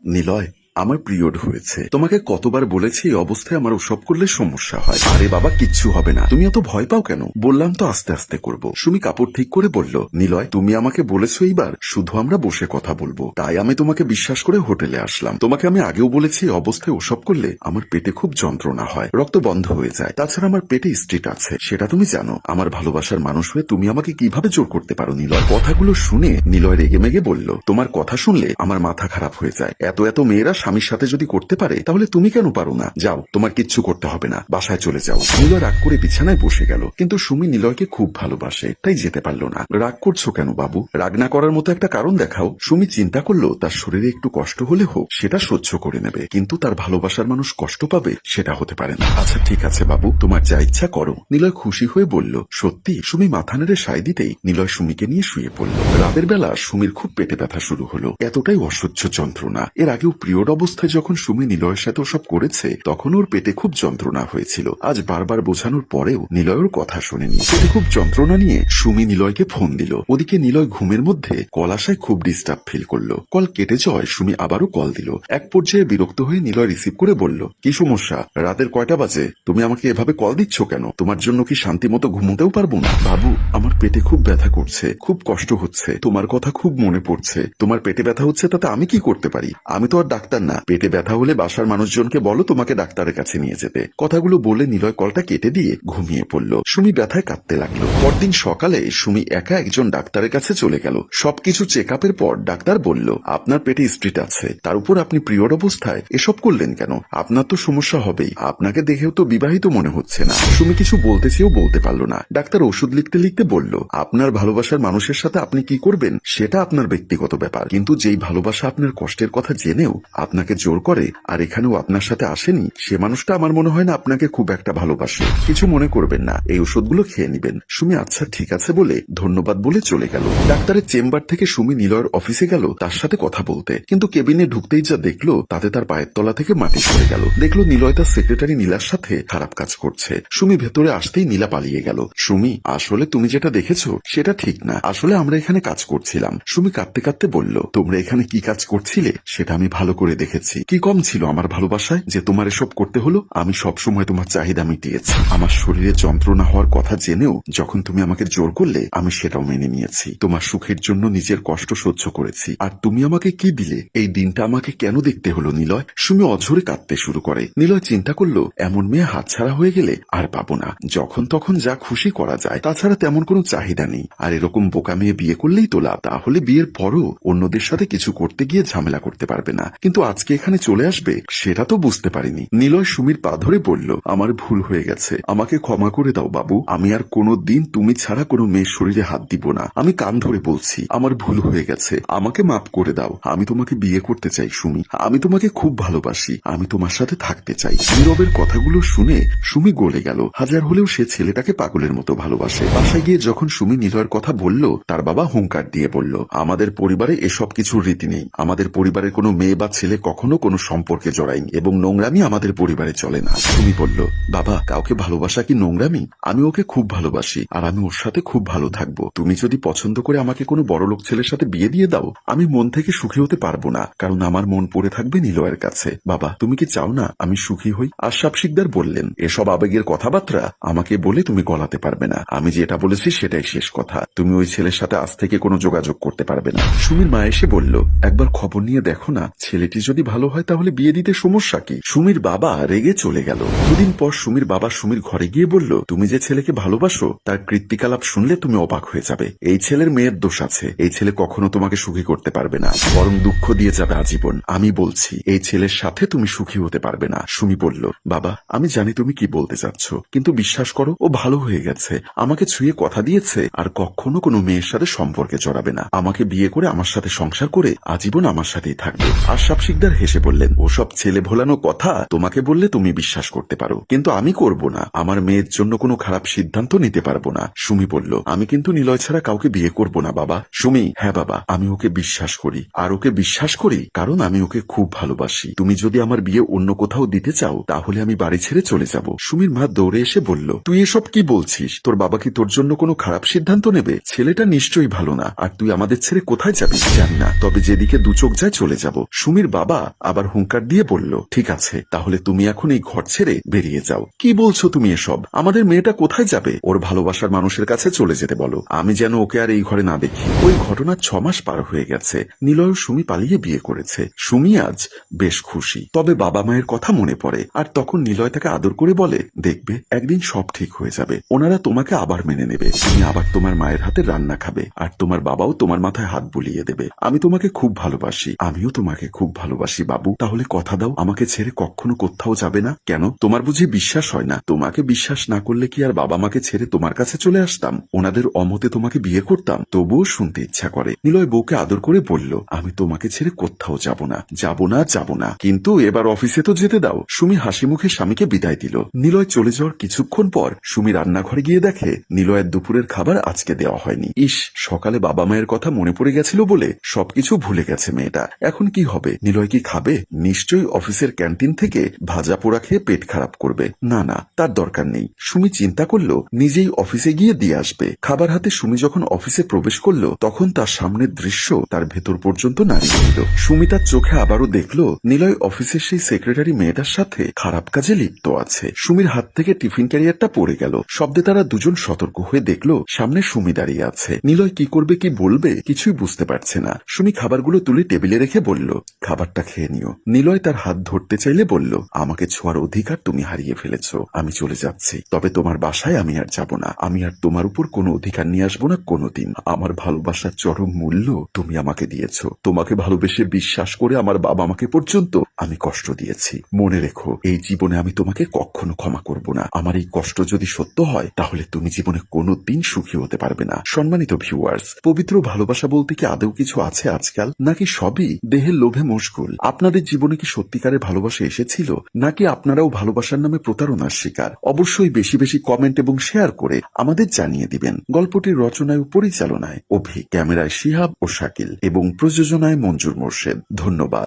নিলয়, আমার পিরিয়ড হয়েছে। তোমাকে কতবার বলেছি এই অবস্থায় আমার ওসব করলে সমস্যা হয়। আরে বাবা, কিচ্ছু হবে না, তুমি এত ভয় পাও কেন? বললাম তো আস্তে আস্তে করব। সুমি কাপড় ঠিক করে বলল, নিলয় তুমি আমাকে বলেছো এইবার শুধু আমরা বসে কথা বলবো, তাই আমি তোমাকে বিশ্বাস করে হোটেলে আসলাম। তোমাকে আমি আগেও বলেছি এই অবস্থায় ওসব করলে আমার পেটে খুব যন্ত্রণা হয়, রক্ত বন্ধ হয়ে যায়। তাছাড়া আমার পেটে স্ট্রিট আছে, সেটা তুমি জানো। আমার ভালোবাসার মানুষ হয়ে তুমি আমাকে কিভাবে জোর করতে পারো? নিলয় কথাগুলো শুনে নিলয় রেগে মেগে বলল, তোমার কথা শুনলে আমার মাথা খারাপ হয়ে যায়। এত এত মেয়েরা স্বামীর সাথে যদি করতে পারে তাহলে তুমি কেন পারো না? যাও, তোমার কিচ্ছু করতে হবে না, বাসায় চলে যাও। নিলয় রাগ করে বিছানায় বসে গেল, কিন্তু সুমি নিলয়কে খুব ভালোবাসে, তাই যেতে পারলো না। রাগ করছো কেন বাবু? রাগ না করার মতো একটা কারণ দেখাও। সুমি চিন্তা করলো তার শরীরে একটু কষ্ট হলে হোক, সেটা সহ্য করে নেবে, কিন্তু তার ভালোবাসার মানুষ কষ্ট পাবে সেটা হতে পারে না। আচ্ছা ঠিক আছে বাবু, তোমার যা ইচ্ছা করো। নিলয় খুশি হয়ে বলল। সত্যি? সুমি মাথা নেড়ে সায় দিতেই নিলয় সুমিকে নিয়ে শুয়ে পড়ল। রাতের বেলা সুমির খুব পেটে ব্যথা শুরু হলো, এতটাই অসহ্য যন্ত্রণা। এর আগেও পিরিয়ড অবস্থায় যখন সুমি নিলয়ের সাথে ওসব করেছে তখন ওর পেটে খুব যন্ত্রণা হয়েছিল। আজ বারবার বোঝানোর পরেও নিলয়ের কথা শোনেনি। পেটে খুব যন্ত্রণা নিয়ে সুমি নিলয়কে ফোন দিল। ওদিকে নিলয় ঘুমের মধ্যে কল আসায় খুব ডিস্টার্ব ফিল করলো। কল কেটে যাওয়ায় সুমি আবারও কল দিল। এক পর্যায়ে বিরক্ত হয়ে নিলয় রিসিভ করে বলল, কি সমস্যা? রাতের কয়টা বাজে? তুমি আমাকে এভাবে কল দিচ্ছ কেন? তোমার জন্য কি শান্তি মতো ঘুমোতেও পারবো না? বাবু, আমার পেটে খুব ব্যথা করছে, খুব কষ্ট হচ্ছে, তোমার কথা খুব মনে পড়ছে। তোমার পেটে ব্যথা হচ্ছে তাতে আমি কি করতে পারি? আমি তো আর ডাক্তার না। পেটে ব্যথা হলে বাসার মানুষজনকে বলো তোমাকে ডাক্তারের কাছে নিয়ে যেতে। কথাগুলো বলে নিলয় কলটা কেটে দিয়ে ঘুমিয়ে পড়ল। সুমি ব্যথায় কাঁদতে লাগলো। পরদিন সকালে সুমি একা একজন ডাক্তারের কাছে চলে গেল। সবকিছু চেক আপের পর ডাক্তার বলল, আপনার পেটে স্ট্রিট আছে, তার উপর আপনি পিরিয়ড অবস্থায় এসব করলেন কেন? আপনার তো সমস্যা হবেই, আপনাকে দেখেও তো বিবাহিত মনে হচ্ছে না। সুমি কিছু বলতে চেয়েও বলতে পারল না। ডাক্তার ওষুধ লিখতে লিখতে বলল, আপনার ভালোবাসার মানুষের সাথে আপনি কি করবেন সেটা আপনার ব্যক্তিগত ব্যাপার, কিন্তু যেই ভালোবাসা আপনার কষ্টের কথা জেনেও আপনাকে জোর করে আর এখানেও আপনার সাথে আসেনি, সে মানুষটা আমার মনে হয় না আপনাকে খুব একটা ভালোবাসে। কিছু মনে করবেন না, এই ওষুধগুলো খেয়ে নিবেন। সুমি আচ্ছা ঠিক আছে বলে ধন্যবাদ বলে চলে গেল। ডাক্তারের চেম্বার থেকে সুমি নিলয়ের অফিসে গেল তার সাথে কথা বলতে, কিন্তু কেবিনে ঢুকতেই যা দেখলো তাতে তার পায়ের তলা থেকে মাটি সরে গেল। দেখলো নিলয় তার সেক্রেটারি নীলার সাথে খারাপ কাজ করছে। সুমি ভেতরে আসতেই নীলা পালিয়ে গেল। সুমি, আসলে তুমি যেটা দেখেছো সেটা ঠিক না, আসলে আমরা এখানে কাজ করছিলাম। সুমি কাঁদতে কাঁদতে বলল, তোমরা এখানে কি কাজ করছিলে সেটা আমি ভালো করে দেখেছি। কি কম ছিল আমার ভালোবাসায় যে তোমার এসব করতে হলো? আমি সব সময় তোমার চাহিদা মিটিয়েছি। আমার শরীরে যন্ত্রণা হওয়ার কথা জেনেও যখন তুমি আমাকে জোর করলে আমি সেটাও মেনে নিয়েছি। তোমার সুখের জন্য নিজের কষ্ট সহ্য করেছি। আর তুমি আমাকে কি দিলে? এই দিনটা আমাকে কেন দেখতে হলো নিলয়? সুমি অঝরে কাঁদতে শুরু করে। নিলয় চিন্তা করলো, এমন মেয়ে হাতছাড়া হয়ে গেলে আর পাবো না। যখন তখন যা খুশি করা যায়, তাছাড়া তেমন কোনো চাহিদা নেই। আর এরকম বোকা মেয়ে বিয়ে করলেই তো লাভ। তাহলে বিয়ের পরও অন্যদের সাথে কিছু করতে গিয়ে ঝামেলা করতে পারবে না। কিন্তু আজকে এখানে চলে আসবে সেটা তো বুঝতে পারিনি। নিলয় সুমির পা ধরে বলল, আমার ভুল হয়ে গেছে, আমাকে ক্ষমা করে দাও বাবু। আমি আর কোনো দিন তুমি ছাড়া কোনো মেয়ের শরীরে হাত দিব না। আমি কান ধরে বলছি, আমার ভুল হয়ে গেছে, আমাকে মাফ করে দাও। আমি তোমাকে বিয়ে করতে চাই সুমি, আমি তোমাকে খুব ভালোবাসি, আমি তোমার সাথে থাকতে চাই। নীরবের কথাগুলো শুনে সুমি গলে গেল। হাজার হলেও সে ছেলেটাকে পাগলের মতো ভালোবাসে। বাসায় গিয়ে যখন সুমি নিলয়ের কথা বলল, তার বাবা হুঙ্কার দিয়ে বলল, আমাদের পরিবারে এসব কিছুর রীতি নেই। আমাদের পরিবারের কোনো মেয়ে বা ছেলে কখনো কোনো সম্পর্কে জড়ায়নি এবং নোংরামি আমাদের পরিবারে চলে না। সুমি বলল, বাবা, কাউকে ভালোবাসা কি নোংরামি? আমি ওকে খুব ভালোবাসি আর আমি ওর সাথে খুব ভালো থাকবো। তুমি যদি পছন্দ করে আমাকে কোনো বড়লোক ছেলের সাথে বিয়ে দিয়ে দাও, আমি মন থেকে সুখী হতে পারবো না, কারণ আমার মন পড়ে থাকবে নিলয়ের কাছে। বাবা, তুমি কি চাও না আমি সুখী হই? আশরাফ শিকদার বললেন, এসব আবেগের কথাবার্তা আমাকে বলে তুমি গলাতে পারবে না। আমি যেটা বলেছি সেটাই শেষ কথা। তুমি ওই ছেলের সাথে আজ থেকে কোনো যোগাযোগ করতে পারবে না। সুমির মা এসে বলল, একবার খবর নিয়ে দেখো না, ছেলেটি যদি ভালো হয় তাহলে বিয়ে দিতে সমস্যা কি? সুমির বাবা রেগে চলে গেল। দুদিন পর সুমির বাবা সুমির ঘরে গিয়ে বলল, তুমি যে ছেলেকে ভালোবাসো তার কৃত্তিকালাপ শুনলে তুমি অবাক হয়ে যাবে। এই ছেলের মেয়ের দোষ আছে। এই ছেলে কখনো তোমাকে সুখী করতে পারবে না, বরং দুঃখ দিয়ে যাবে আজীবন। আমি বলছি, এই ছেলের সাথে তুমি সুখী হতে পারবে না। সুমি বলল, বাবা, আমি জানি তুমি কি বলতে চাচ্ছ, কিন্তু বিশ্বাস করো, ও ভালো হয়ে গেছে, আমাকে ছুঁয়ে কথা দিয়েছে আর কখনো কোনো মেয়ের সাথে সম্পর্কে জড়াবে না। আমাকে বিয়ে করে আমার সাথে সংসার করে আজীবন আমার সাথেই থাকবে। আশরাফ শিকদার হেসে বললেন, ওসব ছেলে ভোলানো কথা তোমাকে বললে তুমি বিশ্বাস করতে পারো, কিন্তু আমি করব না। আমার মেয়ের জন্য কোনো খারাপ সিদ্ধান্ত নিতে পারবো না। সুমি বলল, আমি কিন্তু নিলয় ছাড়া কাউকে বিয়ে করব না বাবা। সুমি, হ্যাঁ বাবা, আমি ওকে বিশ্বাস করি, আর ওকে বিশ্বাস করি কারণ আমি ওকে খুব ভালোবাসি। তুমি যদি আমার বিয়ে অন্য কোথাও দিতে চাও তাহলে আমি বাড়ি ছেড়ে চলে যাব। সুমির মা দৌড়ে এসে বলল, তুই এসব কি বলছিস? তোর বাবা কি তোর জন্য কোনো খারাপ সিদ্ধান্ত নেবে? ছেলেটা নিশ্চয়ই ভালো না, আর তুই আমাদের ছেড়ে কোথায় যাবি জানি না, তবে যেদিকে দু চোখ যায় চলে যাব। সুমির বাবা বাবা আবার হুঙ্কার দিয়ে বলল, ঠিক আছে, তাহলে তুমি এখন এই ঘর ছেড়ে বেরিয়ে যাও। কি বলছো তুমি এসব? আমাদের মেয়েটা কোথায় যাবে? ওর ভালোবাসার মানুষের কাছে চলে যেতে বলো। আমি যেন ওকে আর এই ঘরে না দেখি। ওই ঘটনার 6 মাস পার হয়ে গেছে। নিলয় ও সুমি পালিয়ে বিয়ে করেছে। সুমি আজ বেশ খুশি, তবে বাবা মায়ের কথা মনে পড়ে। আর তখন নিলয় তাকে আদর করে বলে, দেখবে একদিন সব ঠিক হয়ে যাবে। ওনারা তোমাকে আবার মেনে নেবে। তুমি আবার তোমার মায়ের হাতে রান্না খাবে, আর তোমার বাবাও তোমার মাথায় হাত বুলিয়ে দেবে। আমি তোমাকে খুব ভালোবাসি। আমিও তোমাকে খুব ভালোবাসি বাবু। তাহলে কথা দাও, আমাকে ছেড়ে কখনো কোথাও যাবে না। কেন, তোমার বুঝি বিশ্বাস হয় না? তোমাকে বিশ্বাস না করলে কি আর বাবা মাকে ছেড়ে তোমার কাছে চলে আসতাম? ওনাদের অমতে তোমাকে বিয়ে করতাম? তবুও শুনতে ইচ্ছা করে। নিলয় বউকে আদর করে বলল, আমি তোমাকে ছেড়ে কোথাও যাব না, যাব না, যাব না। কিন্তু এবার অফিসে তো যেতে দাও। সুমি হাসি মুখে স্বামীকে বিদায় দিল। নিলয় চলে যাওয়ার কিছুক্ষণ পর সুমি রান্নাঘরে গিয়ে দেখে নিলয়ের দুপুরের খাবার আজকে দেওয়া হয়নি। ইস, সকালে বাবা মায়ের কথা মনে পড়ে গেছিল বলে সবকিছু ভুলে গেছে মেয়েটা। এখন কি হবে? নিলয় কি খাবে? নিশ্চয়ই অফিসের ক্যান্টিন থেকে ভাজা পোড়া খেয়ে পেট খারাপ করবে। না না, তার দরকার নেই। সুমি চিন্তা করলো নিজেই অফিসে গিয়ে দিয়ে আসবে। খাবার হাতে সুমি যখন অফিসে প্রবেশ করলো তখন তার সামনের দৃশ্য তার ভেতর পর্যন্ত নাড়িয়ে দিল। সুমি তার চোখে আবারও দেখলো নিলয় অফিসের সেই সেক্রেটারি মেয়েটার সাথে খারাপ কাজে লিপ্ত আছে। সুমির হাত থেকে টিফিন ক্যারিয়ারটা পড়ে গেল। শব্দে তারা দুজন সতর্ক হয়ে দেখলো সামনে সুমি দাঁড়িয়ে আছে। নিলয় কি করবে কি বলবে কিছুই বুঝতে পারছে না। সুমি খাবারগুলো তুলে টেবিলে রেখে বলল, খাবারটা খেয়ে নিও। নিলয় তার হাত ধরতে চাইলে বলল, আমাকে ছোঁয়ার অধিকার তুমি হারিয়ে ফেলেছ। আমি চলে যাচ্ছি, তবে তোমার বাসায় আমি আর যাব না। আমি আর তোমার উপর কোনো অধিকার নিয়ে আসবো না কোনোদিন। আমার ভালোবাসার চরম মূল্য তুমি আমাকে দিয়েছ। তোমাকে ভালোবেসে বিশ্বাস করে আমার বাবা মাকে পর্যন্ত আমি কষ্ট দিয়েছি। মনে রেখো, এই জীবনে আমি তোমাকে কখনো ক্ষমা করব না। আমার এই কষ্ট যদি সত্য হয় তাহলে তুমি জীবনে কোনোদিন সুখী হতে পারবে না। সম্মানিত ভিউয়ার্স, পবিত্র ভালোবাসা বলতে কি আদৌ কিছু আছে আজকাল, নাকি সবই দেহের লোভে মশগুল? আপনাদের জীবনে কি সত্যিকারের ভালোবাসা এসেছিল, নাকি আপনারাও ভালোবাসার নামে প্রতারণার শিকার? অবশ্যই বেশি বেশি কমেন্ট এবং শেয়ার করে আমাদের জানিয়ে দিবেন। গল্পটির রচনায় ও পরিচালনায় অভি, ক্যামেরায় শিহাব ও শাকিল এবং প্রযোজনায় মঞ্জুর মোর্শেদ। ধন্যবাদ।